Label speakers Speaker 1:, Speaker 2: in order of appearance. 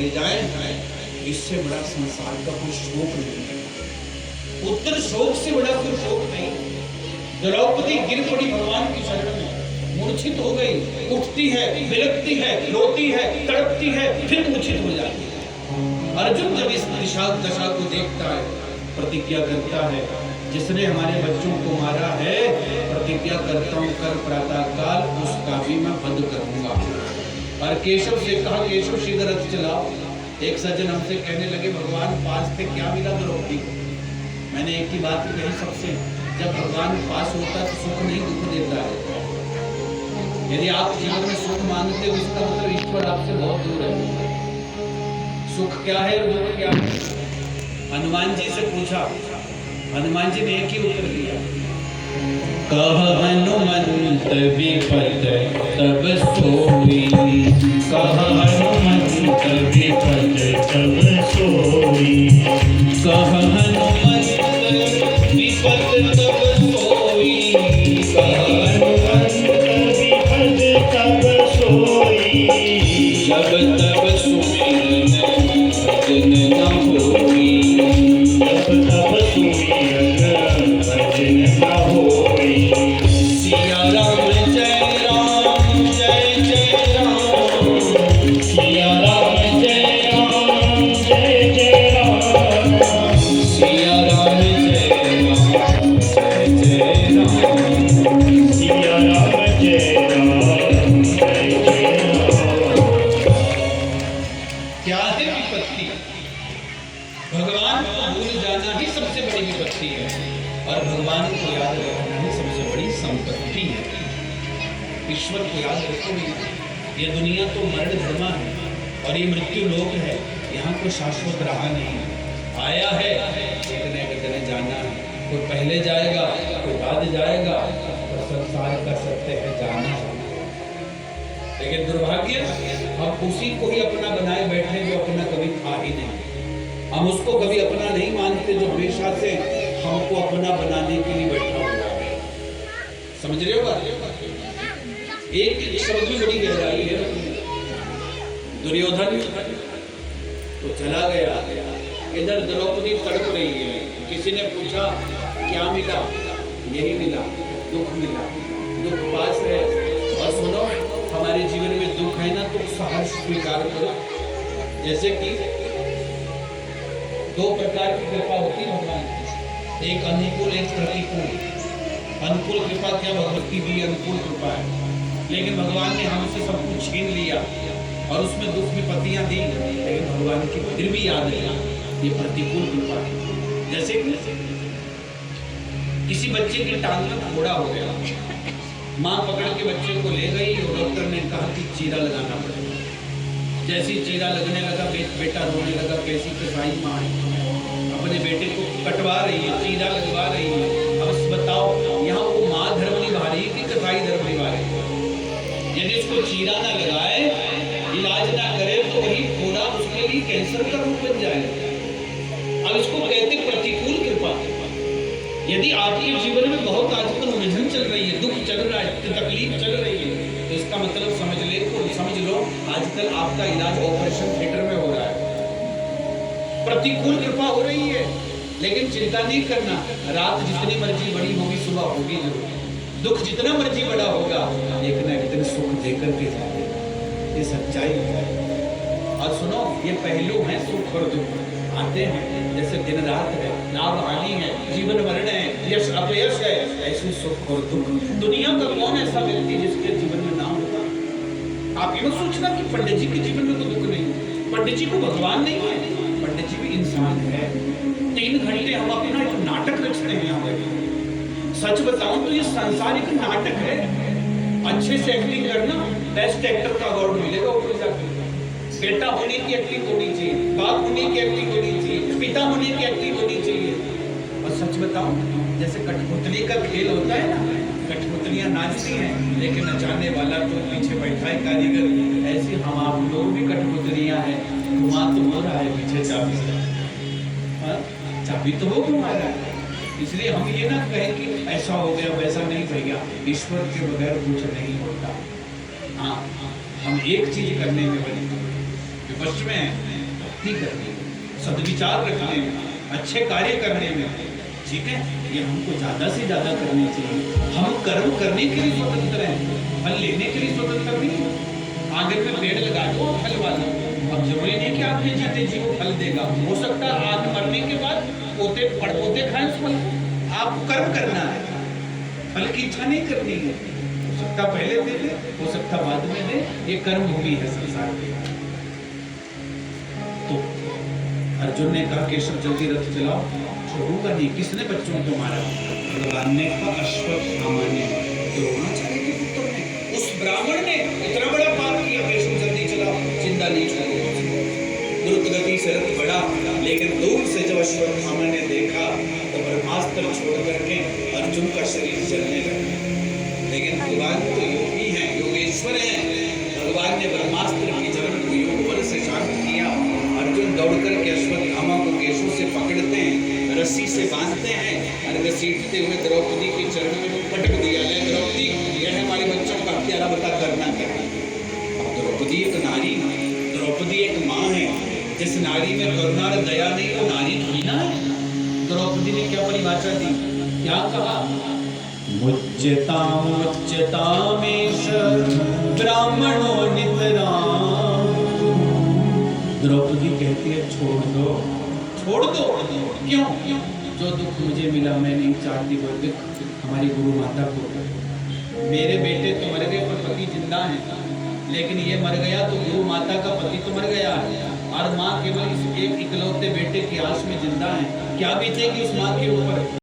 Speaker 1: चले जाए, इससे बड़ा संसार का कोई शोक नहीं है। पुत्र शोक से बड़ा कोई शोक नहीं। द्रौपदी गिर पड़ी भगवान की शरण में, मूर्छित हो गई, उठती है, बिलखती है, रोती है, तड़पती है, फिर मूर्छित हो जाती है। अर्जुन जब इस दशा को देखता है, प्रतिज्ञा करता है, जिसने हमारे बच्चों को मारा है, प्रतिज्ञा करता हूं कर प्रातः काल उसका भी मैं वध करूंगा। और केशव से कहा, केशव शीघ्र रथ चलाओ। एक सज्जन हमसे कहने लगे, भगवान पास थे, क्या मिला द्रौपदी को? मैंने एक ही बात कही सबसे, जब भगवान पास होता तो सुख नहीं दुख देता है। यदि आप जीवन में सुख मांगते हो, इसका मतलब ईश्वर आपसे बहुत दूर है। सुख क्या है और दुख क्या है? हनुमान जी से पूछा, हनुमान जी ने एक ही उत्तर दिया, कह हनुमंत विपद तब सोई, कह हनुमंत विपद तब सोई, कह हनुमंत विपद तब सोई, कह हनुमंत विपद तब सोई, जब तब सुमिरन भजन न होई, जब तब सुमिरन भजन न होई। सिया राम जय राम जय जय राम, सिया राम जय राम जय जय राम, सिया राम जय राम जय जय राम, सिया राम जय राम जय जय राम। क्या है विपत्ति? भगवान को भूल जाना ही सबसे बड़ी विपत्ति है, और भगवान को याद रखना ही सबसे बड़ी संपत्ति है। ईश्वर को याद रखोगे। ये दुनिया तो मरण धर्मा है और ये मृत्यु लोक है, यहाँ कोई शाश्वत रहा नहीं, आया है कितने जाना है। कोई पहले जाएगा, कोई बाद जाएगा, और संसार का सत्य है जाना। लेकिन दुर्भाग्य, हम उसी को ही अपना बनाए बैठे जो अपना कभी था ही नहीं। हम उसको कभी अपना नहीं मानते जो हमेशा से हमको अपना बनाने के लिए बैठा हुआ है। समझ रहे हो बात? एक शब्द में बड़ी गहराई है। दुर्योधन तो चला गया, इधर द्रौपदी तड़प रही है। किसी ने पूछा क्या मिला? यही मिला, दुख मिला। दुख पास है। और सुनो, हमारे जीवन में दुख है ना, तो सहर्ष स्वीकार करो। जैसे कि दो प्रकार की कृपा होती है भगवान की, एक अनुकूल, एक प्रतिकूल। अनुकूल कृपा क्या? भगवती भी अनुकूल कृपा है, लेकिन भगवान ने हमसे सब कुछ छीन लिया और उसमें दुख विपत्तियां दी, लेकिन भगवान की फिर भी याद नहीं। ये प्रतिकूल कृपा है। जैसे किसी बच्चे की टांग में फोड़ा हो गया, माँ पकड़ के बच्चे को ले गई और डॉक्टर ने कहा कि चीरा लगाना पड़ेगा। जैसी चीरा लगने लगा, बेटा रोने लगा। कैसी कसाई माँ है, अपने बेटे को कटवा रही है, चीरा लगवा रही है। अब बताओ, यहाँ वो माँ धर्म निभा रही है कि कसाई धर्म निभा रही है? यदि उसको चीरा ना लगाए, इलाज ना करे, तो वही फोड़ा उसके लिए कैंसर का रूप बन जाएगा। अब इसको कहते प्रतिकूल कृपा। यदि आपके जीवन में बहुत आजकल उलझन चल रही है, दुख चल रहा है, तकलीफ चल रही है, तो इसका मतलब समझ लो आजकल आपका इलाज ऑपरेशन थिएटर में हो रहा है। प्रतिकूल कृपा हो रही है, लेकिन चिंता नहीं करना। रात जितनी मर्जी बड़ी होगी, सुबह होगी जरूर। दुख जितना मर्जी बड़ा होगा, एक ना एक दिन सुख देकर के जाएगा। ये सच्चाई है। और सुनो, ये पहलू है, सुख और दुख आते हैं। जैसे दिन रात है, लाभ हानि है, जीवन मरण है, यश अपयश है, ऐसे सुख और दुख। दुनिया का कौन ऐसा व्यक्ति जिसके जीवन में ना होता? आप ये सोचना कि पंडित जी के जीवन में तो दुख नहीं। पंडित जी को भगवान नहीं है, पंडित जी भी इंसान है। 3 घंटे हम अपना एक नाटक रचते हैं यहाँ पर। सच बताऊं तो ये संसार एक नाटक है। अच्छे से एक्टिंग करना, बेस्ट एक्टर का अवार्ड मिलेगा ऊपर जाकर। बेटा होने की एक्टिंग होनी चाहिए, बाप होने की एक्टिंग होनी चाहिए, पिता होने की एक्टिंग होनी चाहिए। और सच बताऊं, जैसे कठपुतली का खेल होता है ना, कठपुतलियां नाचती हैं, लेकिन नचाने वाला तो पीछे बैठा है कारीगर। ऐसे हम आप लोग भी कठपुतलियां हैं। घुमा तो हो रहा है पीछे चाबी से, चाबी तो वो घुमा रहा है। इसलिए हम ये ना कहें कि ऐसा हो गया वैसा नहीं भैया। ईश्वर के बगैर कुछ नहीं होता। हाँ, हम एक चीज करने में बने, वश में है भक्ति करने में, सद्विचार रखने में, अच्छे कार्य करने में। ठीक है, ये हमको ज्यादा से ज्यादा करने चाहिए। हम कर्म करने के लिए स्वतंत्र हैं, फल लेने के लिए स्वतंत्र नहीं। आंगन में पेड़ लगा दो फल वाला, अब जरूरी नहीं कि आपने जीते जी वो फल देगा। हो सकता है आज मरने के बाद पोते पड़पोते खाएं उस फल। आपको कर्म करना है, फल की इच्छा नहीं करनी है। हो सकता पहले दे दे, हो सकता बाद में दे, ये कर्म भूमि है संसार की। तो अर्जुन ने कहा केशव जल्दी रथ चलाओ, छोड़ूंगा नहीं। किसने बच्चों को मारा? भगवान ने कहा अश्वत्थामा ने, द्रोणाचार्य के पुत्र ने, उस ब्राह्मण ने इतना बड़ा पाप किया। केशव जल्दी चलाओ, जिंदा नहीं छोड़ूंगा। द्रुत गति से रथ बढ़ा, लेकिन दूर से जब अश्वत्थामा ने देखा तो ब्रह्मास्त्र छोड़ करके अर्जुन का शरीर जलने लगा। लेकिन भगवान तो योगी हैं, योगेश्वर हैं। भगवान ने ब्रह्मास्त्र की जलन को योग बल से शांत किया। अर्जुन दौड़ करके अश्वत्थामा को केशों से पकड़ते हैं, रस्सी से बांधते हैं और घसीटते हुए द्रौपदी के चरणों में पटक दिया। ले द्रौपदी, यह हमारे बच्चों का हत्यारा, बता करना क्या? अब द्रौपदी एक नारी, द्रौपदी एक माँ है। जिस नारी में करुणा और दया नहीं, वो नारी थोड़ी ना है। द्रौपदी ने क्या परिभाषा दी, क्या कहा? मुच्यताम मुच्यतामेष ब्राह्मणो नितराम। द्रौपदी कहती है छोड़ दो, छोड़ दो। क्यों? जो दुख मुझे मिला मैं नहीं चाहती वो दुख हमारी गुरु माता को। मेरे बेटे तो मर गए पर पति जिंदा है, लेकिन ये मर गया तो गुरु माता का पति तो मर गया है, और माँ केवल इस एक इकलौते बेटे की आस में जिंदा है। क्या बीतेगी उस माँ के ऊपर?